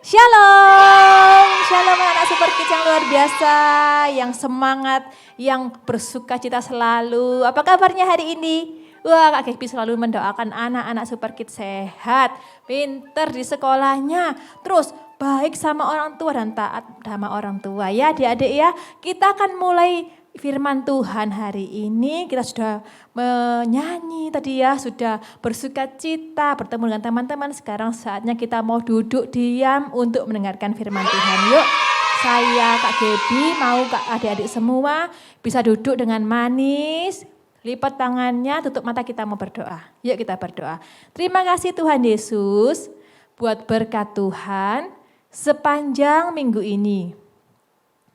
Shalom, shalom anak-anak Super Kids yang luar biasa, yang semangat, yang bersuka cita selalu. Apa kabarnya hari ini? Wah, Kak Gaby selalu mendoakan anak-anak Super Kids sehat, pinter di sekolahnya, terus baik sama orang tua dan taat sama orang tua ya adik-adik ya. Kita akan mulai firman Tuhan hari ini. Kita sudah menyanyi tadi ya, sudah bersuka cita bertemu dengan teman-teman. Sekarang saatnya kita mau duduk diam untuk mendengarkan firman Tuhan. Yuk, saya Kak Gaby mau adik-adik semua bisa duduk dengan manis, lipat tangannya, tutup mata, kita mau berdoa. Yuk kita berdoa. Terima kasih Tuhan Yesus buat berkat Tuhan sepanjang minggu ini.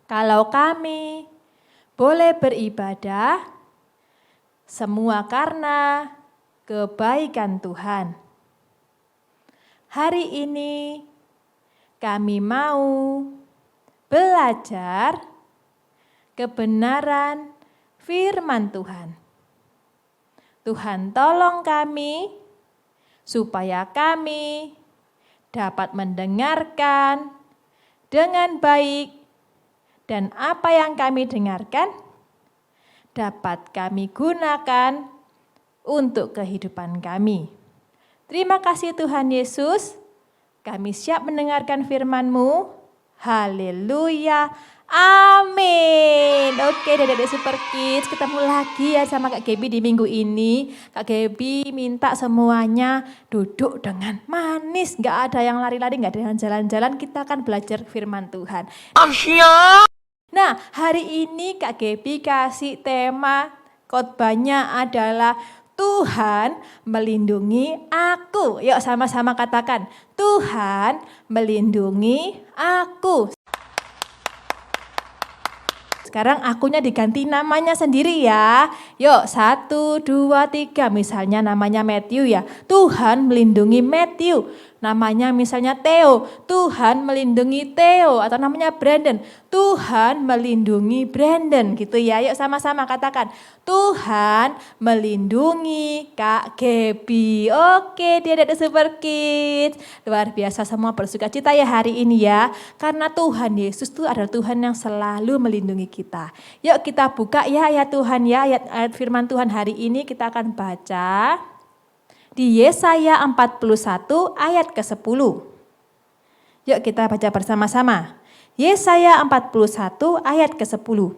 Kalau kami boleh beribadah, semua karena kebaikan Tuhan. Hari ini kami mau belajar kebenaran firman Tuhan. Tuhan tolong kami supaya kami dapat mendengarkan dengan baik, dan apa yang kami dengarkan dapat kami gunakan untuk kehidupan kami. Terima kasih Tuhan Yesus, kami siap mendengarkan firman-Mu. Haleluya, amin. Oke, Dedek Super Kids, ketemu lagi ya sama Kak Gaby di minggu ini. Kak Gaby minta semuanya duduk dengan manis, gak ada yang lari-lari, gak ada yang jalan-jalan. Kita akan belajar firman Tuhan. Nah, hari ini Kak Gaby kasih tema khotbahnya adalah Tuhan melindungi aku. Yuk sama-sama katakan, Tuhan melindungi aku. Sekarang akunya diganti namanya sendiri ya. Yuk 1, 2, 3. Misalnya namanya Matthew ya. Tuhan melindungi Matthew. Namanya misalnya Theo, Tuhan melindungi Theo. Atau namanya Brandon, Tuhan melindungi Brandon gitu ya. Yuk sama-sama katakan, Tuhan melindungi Kak Gaby. Oke, dia ada Super Kids. Luar biasa, semua bersuka cita ya hari ini ya. Karena Tuhan Yesus itu adalah Tuhan yang selalu melindungi kita. Yuk kita buka ya ayat Tuhan ya, ayat firman Tuhan hari ini kita akan baca di Yesaya 41 ayat ke-10. Yuk kita baca bersama-sama. Yesaya 41 ayat ke-10.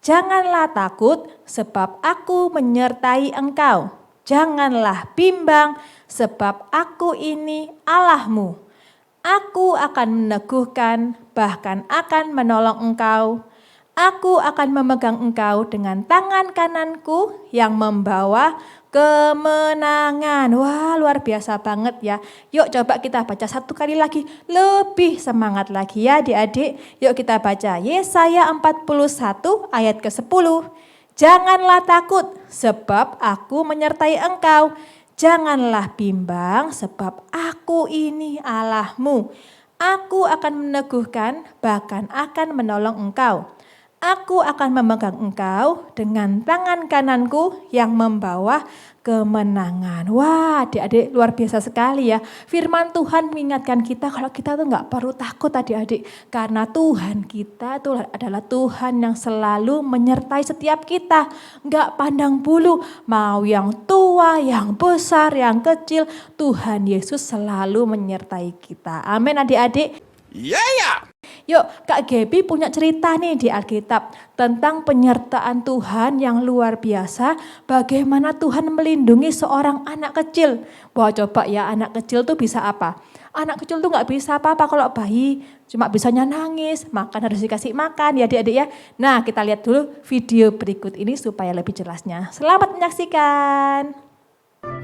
Janganlah takut sebab aku menyertai engkau. Janganlah bimbang sebab aku ini Allahmu. Aku akan meneguhkan, bahkan akan menolong engkau. Aku akan memegang engkau dengan tangan kananku yang membawa kemenangan. Wah, luar biasa banget ya. Yuk coba kita baca satu kali lagi, lebih semangat lagi ya adik-adik. Yuk kita baca Yesaya 41 ayat ke-10. Janganlah takut sebab aku menyertai engkau. Janganlah bimbang sebab aku ini Allahmu. Aku akan meneguhkan, bahkan akan menolong engkau. Aku akan memegang engkau dengan tangan kananku yang membawa kemenangan. Wah, adik-adik luar biasa sekali ya. Firman Tuhan mengingatkan kita kalau kita tuh gak perlu takut adik-adik. Karena Tuhan kita itu adalah Tuhan yang selalu menyertai setiap kita. Gak pandang bulu, mau yang tua, yang besar, yang kecil. Tuhan Yesus selalu menyertai kita. Amin adik-adik. Yeah. Yuk, Kak Gaby punya cerita nih di Alkitab tentang penyertaan Tuhan yang luar biasa. Bagaimana Tuhan melindungi seorang anak kecil. Wah, coba ya, anak kecil tuh bisa apa? Anak kecil tuh gak bisa apa-apa kalau bayi. Cuma bisanya nangis, makan harus dikasih makan ya adik-adik ya. Nah, kita lihat dulu video berikut ini supaya lebih jelasnya. Selamat menyaksikan.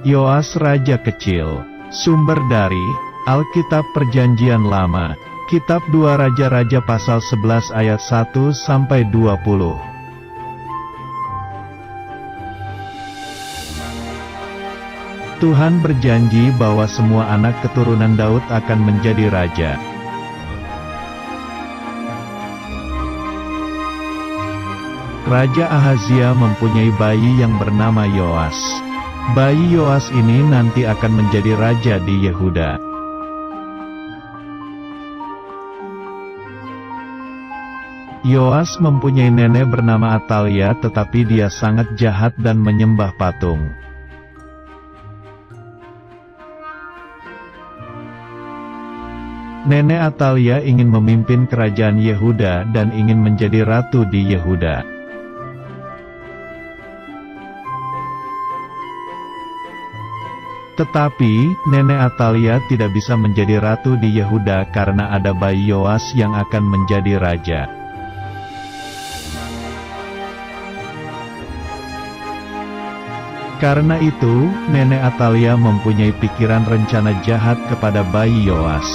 Yoas Raja Kecil. Sumber dari Alkitab Perjanjian Lama. Kitab 2 Raja-Raja pasal 11 ayat 1-20. Tuhan berjanji bahwa semua anak keturunan Daud akan menjadi raja. Raja Ahazia mempunyai bayi yang bernama Yoas. Bayi Yoas ini nanti akan menjadi raja di Yehuda. Yoas mempunyai nenek bernama Atalia, tetapi dia sangat jahat dan menyembah patung. Nenek Atalia ingin memimpin kerajaan Yehuda dan ingin menjadi ratu di Yehuda. Tetapi, Nenek Atalia tidak bisa menjadi ratu di Yehuda karena ada bayi Yoas yang akan menjadi raja. Karena itu, Nenek Atalia mempunyai pikiran rencana jahat kepada bayi Yoas.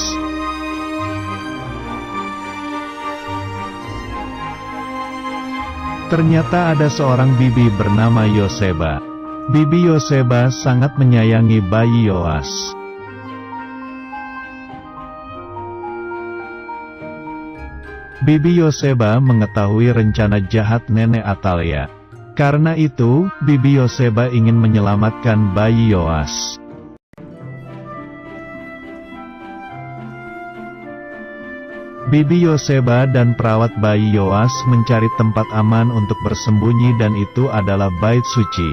Ternyata ada seorang bibi bernama Yoseba. Bibi Yoseba sangat menyayangi bayi Yoas. Bibi Yoseba mengetahui rencana jahat Nenek Atalia. Karena itu, Bibi Yoseba ingin menyelamatkan bayi Yoas. Bibi Yoseba dan perawat bayi Yoas mencari tempat aman untuk bersembunyi dan itu adalah bait suci.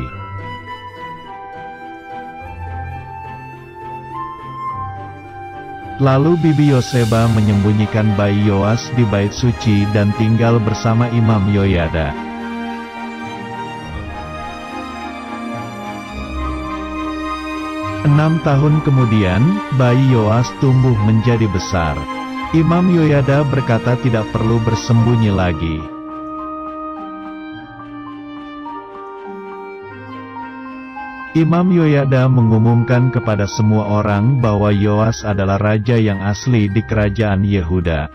Lalu Bibi Yoseba menyembunyikan bayi Yoas di bait suci dan tinggal bersama Imam Yoyada. Enam tahun kemudian, bayi Yoas tumbuh menjadi besar. Imam Yoyada berkata tidak perlu bersembunyi lagi. Imam Yoyada mengumumkan kepada semua orang bahwa Yoas adalah raja yang asli di kerajaan Yehuda.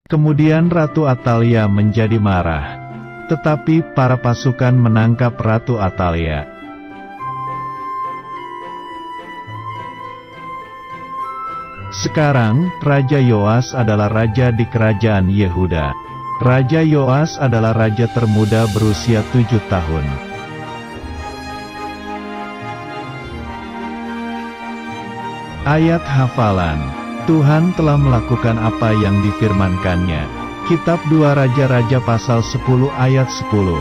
Kemudian Ratu Atalia menjadi marah. Tetapi para pasukan menangkap Ratu Atalia. Sekarang, Raja Yoas adalah raja di kerajaan Yehuda. Raja Yoas adalah raja termuda berusia 7 tahun. Ayat hafalan. Tuhan telah melakukan apa yang difirmankannya. Kitab 2 Raja-Raja pasal 10 ayat 10.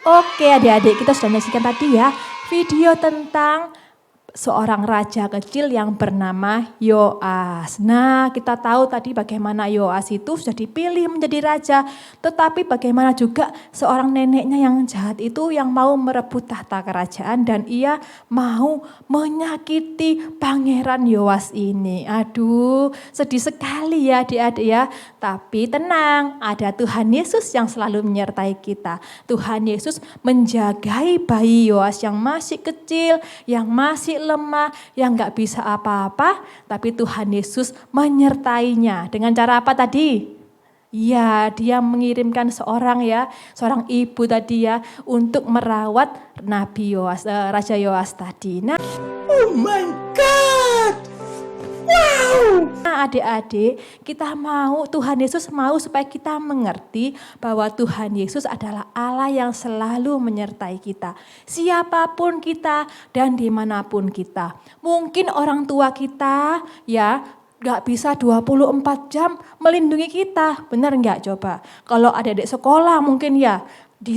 Oke adik-adik, kita sudah menyaksikan tadi ya video tentang seorang raja kecil yang bernama Yoas. Nah, kita tahu tadi bagaimana Yoas itu sudah dipilih menjadi raja, tetapi bagaimana juga seorang neneknya yang jahat itu yang mau merebut tahta kerajaan dan ia mau menyakiti pangeran Yoas ini. Aduh, sedih sekali ya adik-adik ya. Tapi tenang, ada Tuhan Yesus yang selalu menyertai kita. Tuhan Yesus menjagai bayi Yoas yang masih kecil, yang masih lemah, yang gak bisa apa-apa, tapi Tuhan Yesus menyertainya. Dengan cara apa tadi? Ya, dia mengirimkan seorang ibu tadi ya, untuk merawat Nabi Yoas, Raja Yoas tadi. Nah, oh my God! Wow! Nah adik-adik, Tuhan Yesus mau supaya kita mengerti bahwa Tuhan Yesus adalah Allah yang selalu menyertai kita. Siapapun kita dan dimanapun kita. Mungkin orang tua kita ya gak bisa 24 jam melindungi kita. Benar gak coba? Kalau adik-adik sekolah mungkin ya, di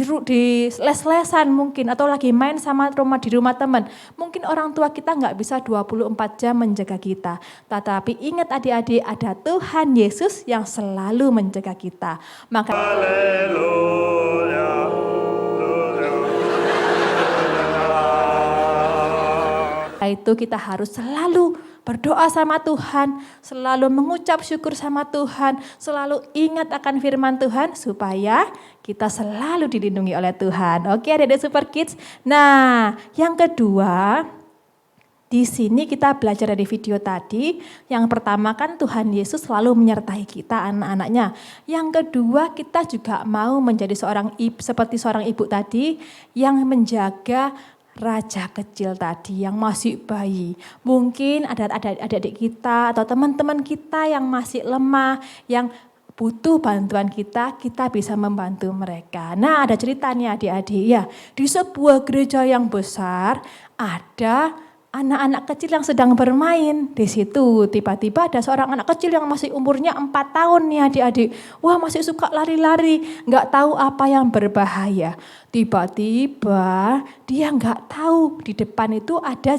les-lesan mungkin atau lagi main di rumah teman. Mungkin orang tua kita nggak bisa 24 jam menjaga kita. Tetapi ingat adik-adik, ada Tuhan Yesus yang selalu menjaga kita. Maka itu kita harus selalu berdoa sama Tuhan, selalu mengucap syukur sama Tuhan, selalu ingat akan firman Tuhan supaya kita selalu dilindungi oleh Tuhan. Oke adik-adik Super Kids. Nah, yang kedua, di sini kita belajar dari video tadi. Yang pertama kan Tuhan Yesus selalu menyertai kita anak-anaknya. Yang kedua kita juga mau menjadi seperti seorang ibu tadi yang menjaga raja kecil tadi yang masih bayi. Mungkin ada adik-adik kita atau teman-teman kita yang masih lemah, yang butuh bantuan kita, kita bisa membantu mereka. Nah, ada ceritanya adik-adik ya. Di sebuah gereja yang besar ada anak-anak kecil yang sedang bermain. Di situ tiba-tiba ada seorang anak kecil yang masih umurnya 4 tahun nih adik-adik. Wah, masih suka lari-lari, nggak tahu apa yang berbahaya. Tiba-tiba dia nggak tahu di depan itu ada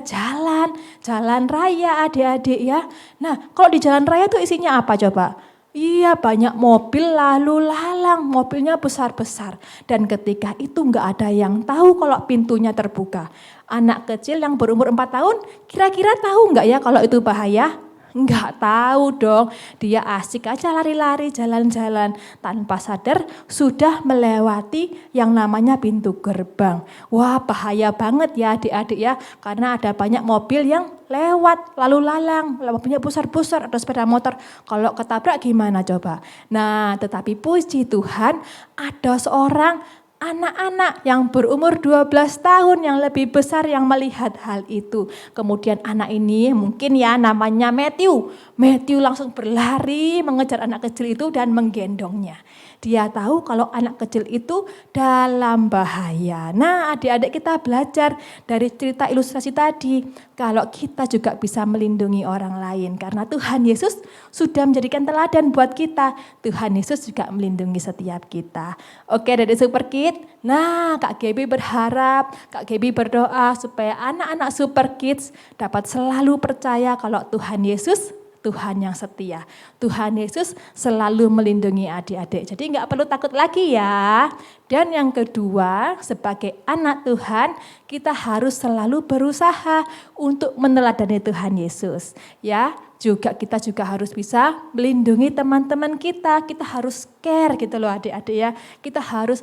jalan raya adik-adik ya. Nah, kalau di jalan raya itu isinya apa coba? Iya, banyak mobil lalu lalang, mobilnya besar-besar. Dan ketika itu nggak ada yang tahu kalau pintunya terbuka. Anak kecil yang berumur 4 tahun, kira-kira tahu nggak ya kalau itu bahaya? Nggak tahu dong, dia asik aja lari-lari, jalan-jalan. Tanpa sadar sudah melewati yang namanya pintu gerbang. Wah, bahaya banget ya adik-adik ya, karena ada banyak mobil yang lewat, lalu lalang, mobilnya besar-besar, ada sepeda motor. Kalau ketabrak gimana coba? Nah, tetapi puji Tuhan ada seorang anak-anak yang berumur 12 tahun yang lebih besar yang melihat hal itu. Kemudian anak ini mungkin ya namanya Matthew. Matthew langsung berlari mengejar anak kecil itu dan menggendongnya. Dia tahu kalau anak kecil itu dalam bahaya. Nah, adik-adik kita belajar dari cerita ilustrasi tadi. Kalau kita juga bisa melindungi orang lain. Karena Tuhan Yesus sudah menjadikan teladan buat kita. Tuhan Yesus juga melindungi setiap kita. Oke, dari Super Kids. Nah, Kak Gaby berharap, Kak Gaby berdoa supaya anak-anak Super Kids dapat selalu percaya kalau Tuhan Yesus Tuhan yang setia. Tuhan Yesus selalu melindungi adik-adik. Jadi nggak perlu takut lagi ya. Dan yang kedua, sebagai anak Tuhan, kita harus selalu berusaha untuk meneladani Tuhan Yesus. Ya, kita juga harus bisa melindungi teman-teman kita. Kita harus care gitu loh adik-adik ya. Kita harus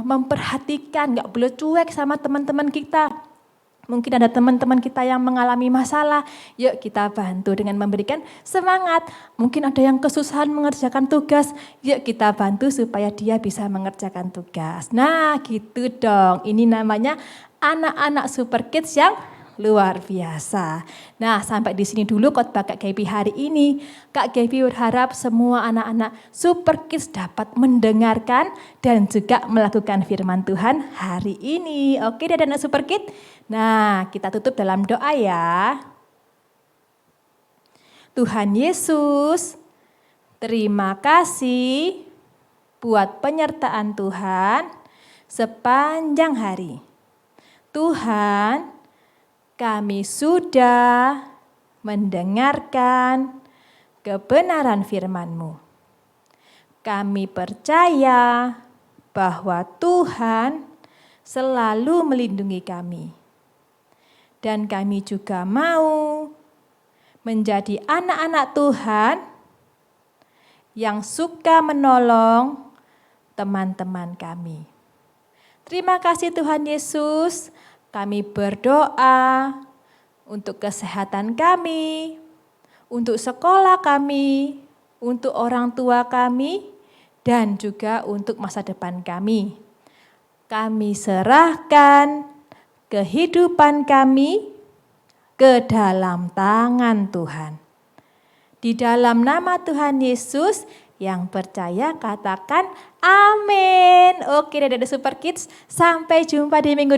memperhatikan, nggak boleh cuek sama teman-teman kita. Mungkin ada teman-teman kita yang mengalami masalah, yuk kita bantu dengan memberikan semangat. Mungkin ada yang kesusahan mengerjakan tugas, yuk kita bantu supaya dia bisa mengerjakan tugas. Nah gitu dong, ini namanya anak-anak Super Kids yang luar biasa. Nah sampai di sini dulu khotbah Kak Gaby hari ini. Kak Gaby berharap semua anak-anak Super Kids dapat mendengarkan dan juga melakukan firman Tuhan hari ini. Oke anak Super Kids? Nah kita tutup dalam doa ya. Tuhan Yesus, terima kasih buat penyertaan Tuhan sepanjang hari. Tuhan, kami sudah mendengarkan kebenaran firman-Mu. Kami percaya bahwa Tuhan selalu melindungi kami. Dan kami juga mau menjadi anak-anak Tuhan yang suka menolong teman-teman kami. Terima kasih Tuhan Yesus. Kami berdoa untuk kesehatan kami, untuk sekolah kami, untuk orang tua kami, dan juga untuk masa depan kami. Kami serahkan kehidupan kami ke dalam tangan Tuhan. Di dalam nama Tuhan Yesus, yang percaya katakan amin. Oke, Dada Super Kids, sampai jumpa di minggu depan.